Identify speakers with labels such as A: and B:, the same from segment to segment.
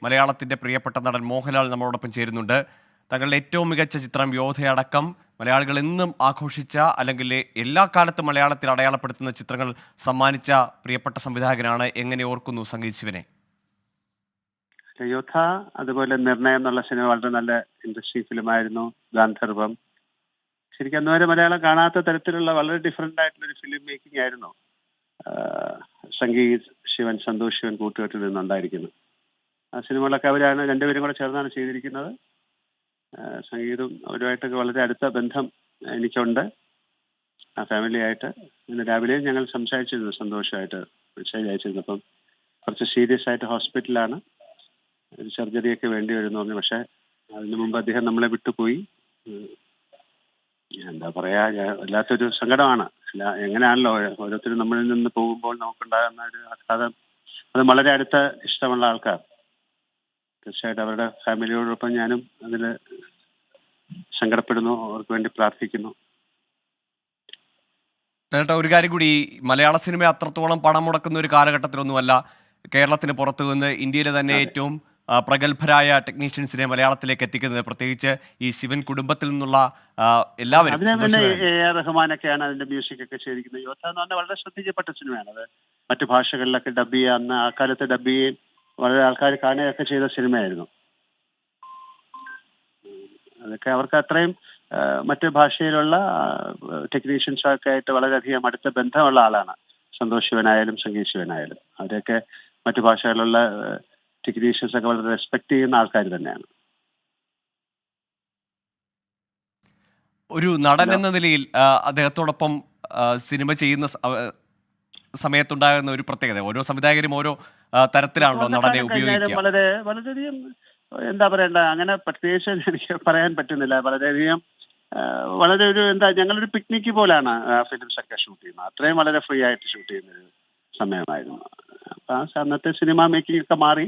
A: മലയാളത്തിന്റെ പ്രിയപ്പെട്ട നടൻ മോഹൻലാൽ നമ്മളോടൊപ്പം ചേരുന്നുണ്ട്. തങ്ങളുടെ ഏറ്റവും മികച്ച ചിത്രം യോധയടക്കം മലയാളികൾ എന്നും ആഘോഷിച്ച അല്ലെങ്കിൽ എല്ലാ കാലത്തും മലയാളത്തിൽ അടയാളപ്പെടുത്തുന്ന ചിത്രങ്ങൾ സമ്മാനിച്ച പ്രിയപ്പെട്ട സംവിധായകനാണ്. എങ്ങനെ ഓർക്കുന്നു സംഗീത് ശിവനെ?
B: യോദ്ധ, അതുപോലെ നിർണയം എന്നുള്ള സിനിമ വളരെ നല്ല ഇൻഡസ്ട്രി ഫിലിമായിരുന്നു. ഗാന്ധർവം ശരിക്കും അന്നുവരെ മലയാളം കാണാത്ത തരത്തിലുള്ള വളരെ ഡിഫറെന്റ് ആയിട്ടുള്ള ഒരു ഫിലിം മേക്കിംഗ് ആയിരുന്നു സംഗീത് ശിവൻ, സന്തോഷ് ശിവൻ കൂട്ടുകെട്ടിൽ നിന്നുണ്ടായിരിക്കുന്നത്. ആ സിനിമകളൊക്കെ അവരാണ് രണ്ടുപേരും കൂടെ ചേർന്നാണ് ചെയ്തിരിക്കുന്നത്. സംഗീതം അവരുമായിട്ടൊക്കെ വളരെ അടുത്ത ബന്ധം എനിക്കുണ്ട്. ആ ഫാമിലി ആയിട്ട് ഇന്ന് രാവിലെയും ഞങ്ങൾ സംസാരിച്ചിരുന്നു, സന്തോഷമായിട്ട് മെസ്സേജ് അയച്ചിരുന്നു. അപ്പം കുറച്ച് സീരിയസ് ആയിട്ട് ഹോസ്പിറ്റലാണ്, ഒരു സർജറിയൊക്കെ വേണ്ടി വരുന്നു പറഞ്ഞു. പക്ഷെ അതിനു മുമ്പ് അദ്ദേഹം നമ്മളെ വിട്ടുപോയി. എന്താ പറയാ, വല്ലാത്തൊരു സങ്കടമാണ്. എങ്ങനെയാണല്ലോ ഓരോരുത്തരും നമ്മളിൽ നിന്ന് പോകുമ്പോൾ നമുക്കുണ്ടാകുന്ന ഒരു ആഘാതം. അത് വളരെ അടുത്ത ഇഷ്ടമുള്ള ആൾക്കാർ, തീർച്ചയായിട്ടും അവരുടെ ഫാമിലിയോടൊപ്പം ഞാനും അതിൽ സങ്കടപ്പെടുന്നു, അവർക്ക് വേണ്ടി പ്രാർത്ഥിക്കുന്നു.
A: ഒരു കാര്യം കൂടി, മലയാള സിനിമ അത്രത്തോളം പണം മുടക്കുന്ന ഒരു കാലഘട്ടത്തിലൊന്നുമല്ല. കേരളത്തിന് പുറത്തു നിന്ന് ഇന്ത്യയിലെ തന്നെ ഏറ്റവും പ്രഗത്ഭരായ ടെക്നീഷ്യൻസിനെ മലയാളത്തിലേക്ക് എത്തിക്കുന്നത്, പ്രത്യേകിച്ച് ഈ ശിവൻ കുടുംബത്തിൽ നിന്നുള്ള എല്ലാവരും.
B: A.R. റഹ്മാനൊക്കെയാണ് അതിന്റെ മ്യൂസിക് ഒക്കെ ചെയ്തിരിക്കുന്നത്. യോദ്ധ എന്ന് പറഞ്ഞാൽ വളരെ ശ്രദ്ധിക്കപ്പെട്ട സിനിമയാണ്. അത് മറ്റു ഭാഷകളിലൊക്കെ ഡബ് ചെയ്യുക, അന്ന് ആ കാലത്ത് ഡബ് ചെയ്യുകയും വളരെ ആൾക്കാർ കാണുകയൊക്കെ ചെയ്ത സിനിമയായിരുന്നു. അതൊക്കെ അവർക്ക് അത്രയും മറ്റു ഭാഷയിലുള്ള ടെക്നീഷ്യൻസൊക്കെ ആയിട്ട് വളരെയധികം അടുത്ത ബന്ധമുള്ള ആളാണ് സന്തോഷ് ശിവനായാലും സംഗീത് ശിവനായാലും. അവരൊക്കെ മറ്റു ഭാഷകളിലുള്ള ടെക്നീഷ്യൻസ് ഒക്കെ വളരെ റെസ്പെക്ട് ചെയ്യുന്ന ആൾക്കാർ തന്നെയാണ്.
A: ഒരു നടൻ എന്ന നിലയിൽ അദ്ദേഹത്തോടൊപ്പം സിനിമ ചെയ്യുന്ന സമയത്തുണ്ടാകുന്ന ഒരു പ്രത്യേകത, ഓരോ സംവിധായകരും ഓരോ തരത്തിലാണല്ലോ നടനെ ഉപയോഗിക്കുക.
B: വളരെയധികം എന്താ പറയണ്ട, അങ്ങനെ പ്രത്യേകിച്ച് എനിക്ക് പറയാൻ പറ്റുന്നില്ല. വളരെയധികം വളരെ ഒരു ഞങ്ങളൊരു പിക്നിക്ക് പോലാണ് ഫിലിംസ് ഒക്കെ ഷൂട്ട് ചെയ്യുന്നത്. അത്രയും വളരെ ഫ്രീ ആയിട്ട് ഷൂട്ട് ചെയ്യുന്ന ഒരു സമയമായിരുന്നു. അപ്പൊ ആ അന്നത്തെ സിനിമ മേക്കിംഗ് ഒക്കെ മാറി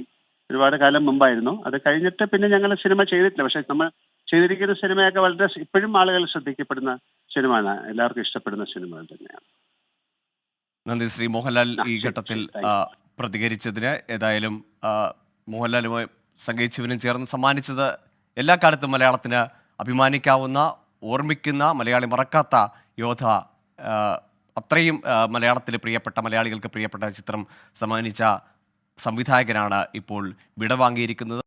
B: ഒരുപാട് കാലം മുമ്പായിരുന്നു. അത് കഴിഞ്ഞിട്ട് പിന്നെ ഞങ്ങൾ സിനിമ ചെയ്തിട്ടില്ല. പക്ഷെ നമ്മൾ ചെയ്തിരിക്കുന്ന സിനിമയൊക്കെ വളരെ ഇപ്പോഴും ആളുകൾ ശ്രദ്ധിക്കപ്പെടുന്ന സിനിമയാണ്, എല്ലാവർക്കും ഇഷ്ടപ്പെടുന്ന സിനിമകൾ തന്നെയാണ്.
A: നന്ദി ശ്രീ മോഹൻലാൽ ഈ ഘട്ടത്തിൽ പ്രതികരിച്ചതിന്. ഏതായാലും മോഹൻലാലുമായി സംഗീത് ശിവനും ചേർന്ന് സമ്മാനിച്ചത് എല്ലാ കാലത്തും മലയാളത്തിന് അഭിമാനിക്കാവുന്ന, ഓർമ്മിക്കുന്ന, മലയാളി മറക്കാത്ത യോദ്ധ, അത്രയും മലയാളത്തിൽ പ്രിയപ്പെട്ട, മലയാളികൾക്ക് പ്രിയപ്പെട്ട ചിത്രം സമ്മാനിച്ച സംവിധായകനാണ് ഇപ്പോൾ വിടവാങ്ങിയിരിക്കുന്നത്.